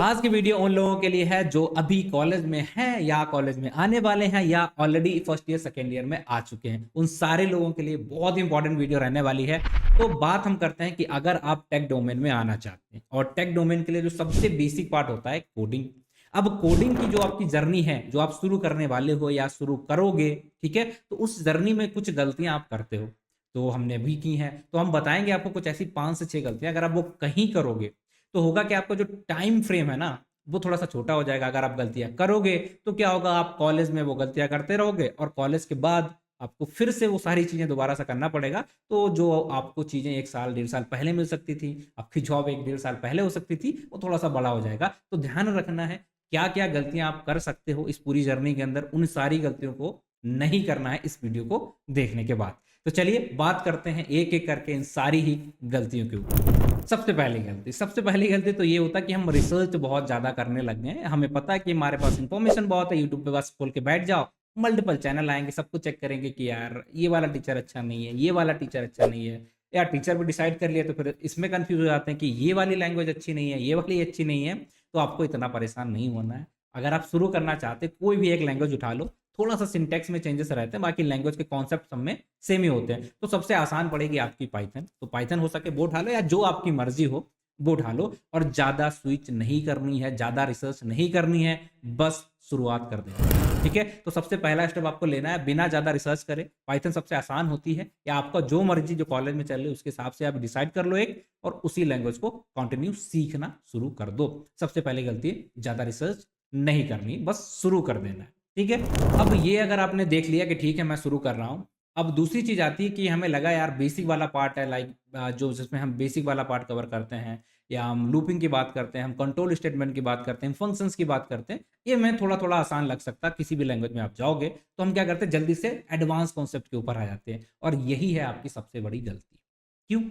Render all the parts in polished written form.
आज की वीडियो उन लोगों के लिए है जो अभी कॉलेज में हैं या कॉलेज में आने वाले हैं या already first year second year में आ चुके हैं। उन सारे लोगों के लिए बहुत इंपॉर्टेंट वीडियो रहने वाली है। तो बात हम करते हैं कि अगर आप टेक डोमेन में आना चाहते हैं और टेक डोमेन के लिए जो सबसे बेसिक पार्ट होता है कोडिंग। अब कोडिंग की जो आपकी जर्नी है, जो आप शुरू करने वाले हो या शुरू करोगे, ठीक है, तो उस जर्नी में कुछ गलतियां आप करते हो, तो हमने भी की हैं। तो हम बताएंगे आपको कुछ ऐसी 5 से 6 गलतियां, अगर आप वो कहीं करोगे तो होगा कि आपका जो टाइम फ्रेम है ना, वो थोड़ा सा छोटा हो जाएगा। अगर आप गलतियां करोगे तो क्या होगा, आप कॉलेज में वो गलतियां करते रहोगे और कॉलेज के बाद आपको फिर से वो सारी चीजें दोबारा से करना पड़ेगा। तो जो आपको चीजें 1 साल 1.5 साल पहले मिल सकती थी, आपकी जॉब 1-1.5 साल पहले हो सकती थी, वो थोड़ा सा बड़ा हो जाएगा। तो ध्यान रखना है क्या क्या गलतियां आप कर सकते हो इस पूरी जर्नी के अंदर। उन सारी गलतियों को नहीं करना है इस वीडियो को देखने के बाद। तो चलिए बात करते हैं एक एक करके इन सारी ही गलतियों के ऊपर। सबसे पहली गलती तो ये होता है कि हम रिसर्च बहुत ज्यादा करने लग गए हैं। हमें पता है कि हमारे पास इंफॉर्मेशन बहुत है, यूट्यूब पे बस खोल के बैठ जाओ, मल्टीपल चैनल आएंगे, सब कुछ चेक करेंगे कि यार ये वाला टीचर अच्छा नहीं है, ये वाला टीचर अच्छा नहीं है। यार टीचर भी डिसाइड कर लिया तो फिर इसमें कंफ्यूज हो जाते हैं कि ये वाली लैंग्वेज अच्छी नहीं है, ये वाली अच्छी नहीं है। तो आपको इतना परेशान नहीं होना है। अगर आप शुरू करना चाहते कोई भी एक लैंग्वेज उठा लो, थोड़ा सा सिंटेक्स में चेंजेस रहते हैं, बाकी लैंग्वेज के कॉन्सेप्ट सब में सेम ही होते हैं। तो सबसे आसान पड़ेगी आपकी पाइथन, तो पाइथन हो सके वो उठा लो, या जो आपकी मर्जी हो वो उठा लो। और ज्यादा स्विच नहीं करनी है, ज्यादा रिसर्च नहीं करनी है, बस शुरुआत कर देना। ठीक है, तो सबसे पहला स्टेप आपको लेना है बिना ज्यादा रिसर्च करे। पाइथन सबसे आसान होती है, या आपका जो मर्जी जो कॉलेज में चल रही है उसके हिसाब से आप डिसाइड कर लो एक, और उसी लैंग्वेज को कंटिन्यू सीखना शुरू कर दो। सबसे पहली गलती है ज्यादा रिसर्च नहीं करनी, बस शुरू कर देना है। ठीक है, अब ये अगर आपने देख लिया कि ठीक है मैं शुरू कर रहा हूं, अब दूसरी चीज आती है कि हमें लगा यार बेसिक वाला पार्ट है, लाइक जो जिसमें हम बेसिक वाला पार्ट कवर करते हैं, या हम लूपिंग की बात करते हैं, हम कंट्रोल स्टेटमेंट की बात करते हैं, फंक्शंस की बात करते हैं, ये मैं थोड़ा थोड़ा आसान लग सकता है। किसी भी लैंग्वेज में आप जाओगे तो हम क्या करते हैं, जल्दी से एडवांस कॉन्सेप्ट के ऊपर आ जाते हैं, और यही है आपकी सबसे बड़ी गलती। क्यों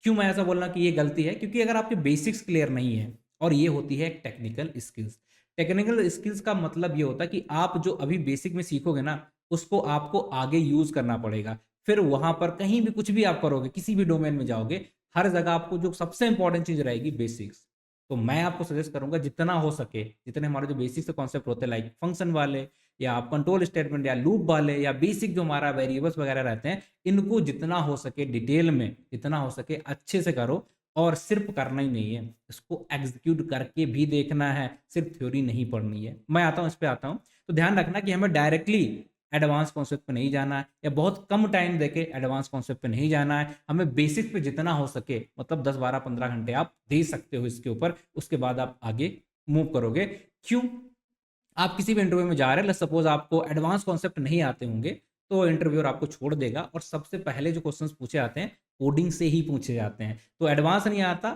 क्यों मैं ऐसा बोल रहा कि ये गलती है? क्योंकि अगर आपके बेसिक्स क्लियर नहीं है, और ये होती है टेक्निकल स्किल्स। टेक्निकल स्किल्स का मतलब ये होता है कि आप जो अभी बेसिक में सीखोगे ना, उसको आपको आगे यूज करना पड़ेगा। फिर वहां पर कहीं भी कुछ भी आप करोगे, किसी भी डोमेन में जाओगे, हर जगह आपको जो सबसे इंपॉर्टेंट चीज रहेगी बेसिक्स। तो मैं आपको सजेस्ट करूंगा जितना हो सके, जितने हमारे जो बेसिक कॉन्सेप्ट होते हैं, लाइक फंक्शन वाले, या आप कंट्रोल स्टेटमेंट या लूप वाले, या बेसिक जो हमारा वेरिएबल्स वगैरह रहते हैं, इनको जितना हो सके डिटेल में, जितना हो सके अच्छे से करो। और सिर्फ करना ही नहीं है, इसको एग्जीक्यूट करके भी देखना है, सिर्फ थ्योरी नहीं पढ़नी है। मैं आता हूँ इस पे आता हूँ। तो ध्यान रखना कि हमें डायरेक्टली एडवांस कॉन्सेप्ट पे नहीं जाना है, या बहुत कम टाइम देके एडवांस कॉन्सेप्ट पे नहीं जाना है। हमें बेसिक पे जितना हो सके, मतलब 10-12-15 घंटे आप दे सकते हो इसके ऊपर, उसके बाद आप आगे मूव करोगे। क्यों? आप किसी भी इंटरव्यू में जा रहे हैं, सपोज आपको एडवांस कॉन्सेप्ट नहीं आते होंगे, तो इंटरव्यूअर आपको छोड़ देगा, और सबसे पहले जो क्वेश्चंस पूछे जाते हैं कोडिंग से ही पूछे जाते हैं। तो एडवांस नहीं आता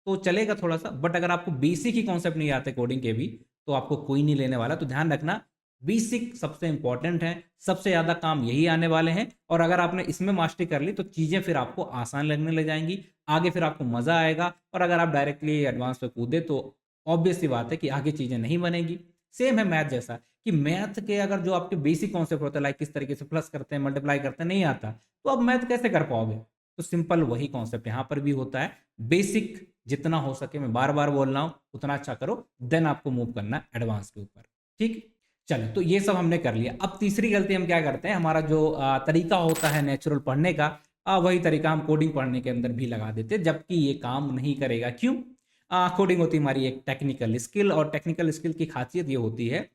तो चलेगा थोड़ा सा, बट अगर आपको बेसिक ही कॉन्सेप्ट नहीं आते कोडिंग के भी, तो आपको कोई नहीं लेने वाला। तो ध्यान रखना, बेसिक सबसे इंपॉर्टेंट है, सबसे ज्यादा काम यही आने वाले हैं। और अगर आपने इसमें मास्टरी कर ली तो चीजें फिर आपको आसान लगने लग जाएंगी, आगे फिर आपको मजा आएगा। और अगर आप डायरेक्टली एडवांस पे कूदे तो ऑब्वियस सी बात है कि आगे चीजें नहीं बनेगी। सेम है मैथ जैसा, कि मैथ के अगर जो आपके बेसिक कॉन्सेप्ट होता है, लाइक किस तरीके से प्लस करते हैं, मल्टीप्लाई करते हैं, नहीं आता, तो अब मैथ कैसे कर पाओगे? तो सिंपल वही कॉन्सेप्ट यहाँ पर भी होता है। बेसिक जितना हो सके, मैं बार बार बोल रहा हूँ, उतना अच्छा करो, देन आपको मूव करना एडवांस के ऊपर। ठीक, चलो, तो ये सब हमने कर लिया। अब तीसरी गलती हम क्या करते हैं, हमारा जो तरीका होता है नेचुरल पढ़ने का, वही तरीका हम कोडिंग पढ़ने के अंदर भी लगा देते हैं, जबकि ये काम नहीं करेगा। क्यों? कोडिंग होती है हमारी एक टेक्निकल स्किल, और टेक्निकल स्किल की खासियत ये होती है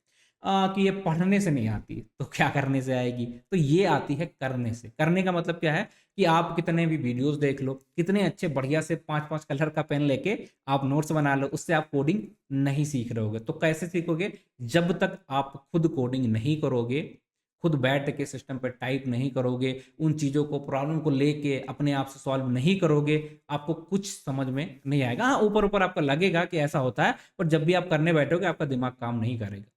कि ये पढ़ने से नहीं आती। तो क्या करने से आएगी? तो ये आती है करने से। करने का मतलब क्या है कि आप कितने भी वीडियोस देख लो, कितने अच्छे बढ़िया से 5-5 कलर का पेन लेके आप नोट्स बना लो, उससे आप कोडिंग नहीं सीख रहे होगे। तो कैसे सीखोगे? जब तक आप खुद कोडिंग नहीं करोगे, खुद बैठ के सिस्टम पर टाइप नहीं करोगे, उन चीज़ों को, प्रॉब्लम को लेके अपने आप से सॉल्व नहीं करोगे, आपको कुछ समझ में नहीं आएगा। हाँ, ऊपर ऊपर आपको लगेगा कि ऐसा होता है, पर जब भी आप करने बैठोगे आपका दिमाग काम नहीं करेगा।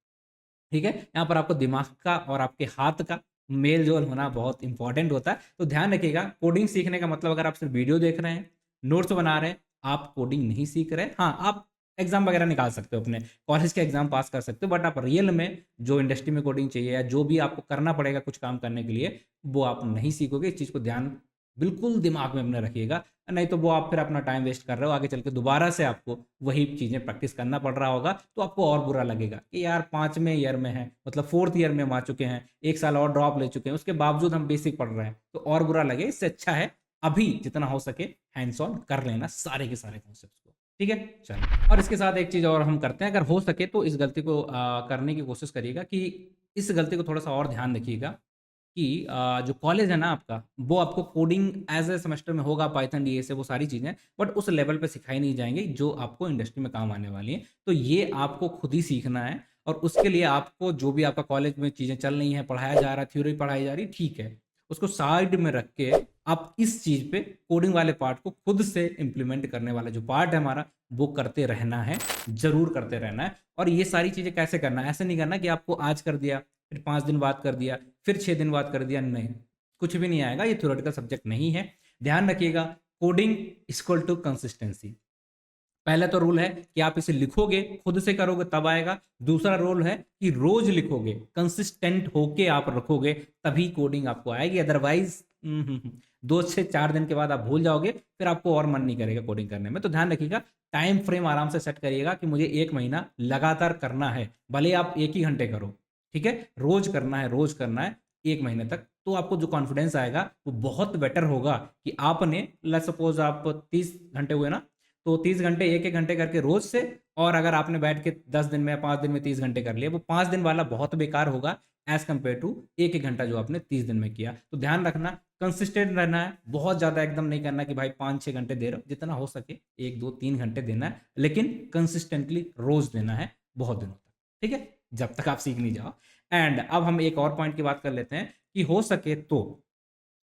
ठीक है, यहाँ पर आपको दिमाग का और आपके हाथ का मेल जोल होना बहुत इंपॉर्टेंट होता है। तो ध्यान रखिएगा, कोडिंग सीखने का मतलब अगर आप सिर्फ वीडियो देख रहे हैं, नोट्स बना रहे हैं, आप कोडिंग नहीं सीख रहे। हाँ, आप एग्जाम वगैरह निकाल सकते हो, अपने कॉलेज के एग्जाम पास कर सकते हो, बट आप रियल में जो इंडस्ट्री में कोडिंग चाहिए, या जो भी आपको करना पड़ेगा कुछ काम करने के लिए, वो आप नहीं सीखोगे। इस चीज़ को ध्यान बिल्कुल दिमाग में अपने रखिएगा, नहीं तो वो आप फिर अपना टाइम वेस्ट कर रहे हो, आगे चल के दोबारा से आपको वही चीज़ें प्रैक्टिस करना पड़ रहा होगा, तो आपको और बुरा लगेगा कि यार 5वें ईयर में है, मतलब 4th ईयर में हम आ चुके हैं, 1 साल और ड्रॉप ले चुके हैं, उसके बावजूद हम बेसिक पढ़ रहे हैं, तो और बुरा लगे। इससे अच्छा है अभी जितना हो सके हैंड्स ऑन कर लेना सारे के सारे कॉन्सेप्ट्स को, ठीक है? चलिए, और इसके साथ एक चीज़ और हम करते हैं, अगर हो सके तो इस गलती को करने की कोशिश करिएगा कि इस गलती को थोड़ा-सा और ध्यान रखिएगा कि जो कॉलेज है ना आपका, वो आपको कोडिंग एज़ अ सेमेस्टर में होगा, पाइथन, डीएसए वो सारी चीज़ें, बट उस लेवल पे सिखाई नहीं जाएँगी जो आपको इंडस्ट्री में काम आने वाली हैं। तो ये आपको खुद ही सीखना है और उसके लिए आपको जो भी आपका कॉलेज में चीज़ें चल रही हैं, पढ़ाया जा रहा है, थ्योरी पढ़ाई जा रही है, ठीक है। उसको साइड में रख के आप इस चीज़ पे कोडिंग वाले पार्ट को खुद से इम्प्लीमेंट करने वाला जो पार्ट है हमारा, वो करते रहना है, ज़रूर करते रहना है। और ये सारी चीज़ें कैसे करना है? ऐसे नहीं करना कि आपको आज कर दिया, फिर 5 दिन बाद कर दिया, फिर 6 दिन बाद कर दिया, नहीं, कुछ भी नहीं आएगा, ये थ्योरेटिकल सब्जेक्ट नहीं है। ध्यान रखिएगा, कोडिंग इक्वल टू कंसिस्टेंसी। पहला तो रूल है कि आप इसे लिखोगे, खुद से करोगे तब आएगा। दूसरा रूल है कि रोज लिखोगे, कंसिस्टेंट होके आप रखोगे, तभी कोडिंग आपको आएगी, अदरवाइज 2 से 4 दिन के बाद आप भूल जाओगे, फिर आपको और मन नहीं करेगा कोडिंग करने में। तो ध्यान रखिएगा, टाइम फ्रेम आराम से सेट करिएगा कि मुझे 1 महीना लगातार करना है, भले आप 1 ही घंटे करो, ठीक है? रोज करना है, रोज करना है 1 महीने तक, तो आपको जो कॉन्फिडेंस आएगा वो बहुत बेटर होगा कि आपने लेट्स सपोज आप 30 घंटे हुए ना, तो 30 घंटे 1-1 घंटे करके रोज से, और अगर आपने बैठ के 10 दिन में या 5 दिन में 30 घंटे कर लिए, वो 5 दिन वाला बहुत बेकार होगा एज कंपेयर टू 1-1 घंटा जो आपने 30 दिन में किया। तो ध्यान रखना, कंसिस्टेंट रहना है, बहुत ज़्यादा एकदम नहीं करना कि भाई 5-6 घंटे दे रहे हो, जितना हो सके 1-2-3 घंटे देना है, लेकिन कंसिस्टेंटली रोज देना है बहुत दिनों तक, ठीक है? जब तक आप सीख नहीं जाओ। एंड अब हम एक और पॉइंट की बात कर लेते हैं कि हो सके तो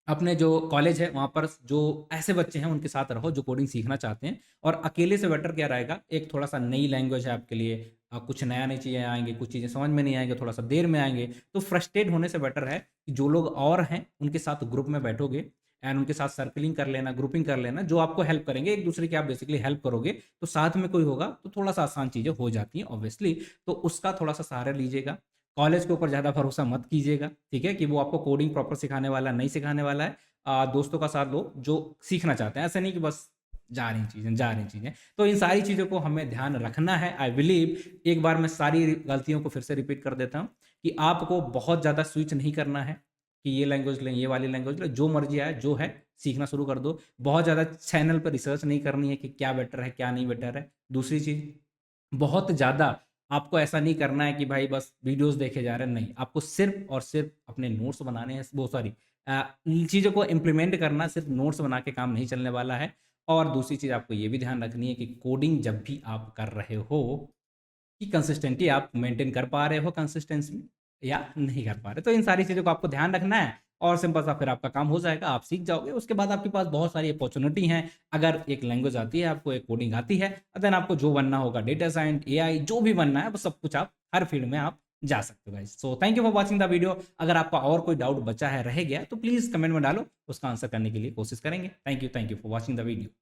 अपने जो कॉलेज है वहाँ पर जो ऐसे बच्चे हैं उनके साथ रहो जो कोडिंग सीखना चाहते हैं, और अकेले से बेटर क्या रहेगा, एक थोड़ा सा नई लैंग्वेज है आपके लिए, कुछ नया नई चीज़ें आएंगे, कुछ चीज़ें समझ में नहीं आएंगे, थोड़ा सा देर में आएंगे, तो फ्रस्ट्रेट होने से बेटर है कि जो लोग और हैं उनके साथ ग्रुप में बैठोगे एंड उनके साथ सर्कलिंग कर लेना, ग्रुपिंग कर लेना, जो आपको हेल्प करेंगे, एक दूसरे की आप बेसिकली हेल्प करोगे, तो साथ में कोई होगा तो थोड़ा सा आसान चीज़ें हो जाती हैं ऑब्वियसली। तो उसका थोड़ा सा सहारा लीजिएगा। कॉलेज के ऊपर ज़्यादा भरोसा मत कीजिएगा, ठीक है, कि वो आपको कोडिंग प्रॉपर सिखाने वाला नहीं सिखाने वाला है। दोस्तों का साथ लो जो सीखना चाहते हैं, ऐसे नहीं कि बस जा रही चीज़ें जा रही चीज़ें। तो इन सारी चीज़ों को हमें ध्यान रखना है। आई बिलीव, एक बार मैं सारी गलतियों को फिर से रिपीट कर देता हूँ कि आपको बहुत ज़्यादा स्विच नहीं करना है कि ये लैंग्वेज लें, ये वाली लैंग्वेज लें, जो मर्जी आए, जो है सीखना शुरू कर दो। बहुत ज़्यादा चैनल पर रिसर्च नहीं करनी है कि क्या बेटर है, क्या नहीं बेटर है। दूसरी चीज़, बहुत ज़्यादा आपको ऐसा नहीं करना है कि भाई बस वीडियोस देखे जा रहे हैं, नहीं, आपको सिर्फ और सिर्फ अपने नोट्स बनाने हैं, वो सॉरी इन चीज़ों को इम्प्लीमेंट करना, सिर्फ नोट्स बना के काम नहीं चलने वाला है। और दूसरी चीज़ आपको ये भी ध्यान रखनी है कि कोडिंग जब भी आप कर रहे हो, कि कंसिस्टेंटी आप मेंटेन कर पा रहे हो कंसिस्टेंसी या नहीं कर पा रहे। तो इन सारी चीज़ों को आपको ध्यान रखना है और सिंपल सा फिर आपका काम हो जाएगा, आप सीख जाओगे। उसके बाद आपके पास बहुत सारी अपॉर्च्युनिटी हैं। अगर एक लैंग्वेज आती है, आपको एक कोडिंग आती है, देन आपको जो बनना होगा, डेटा साइंस, एआई, जो भी बनना है, वो सब कुछ आप हर फील्ड में आप जा सकते हो guys. So thank you for watching the video. अगर आपका और कोई डाउट बचा है, रह गया, तो प्लीज़ कमेंट में डालो, उसका आंसर करने के लिए कोशिश करेंगे। Thank you for watching the video.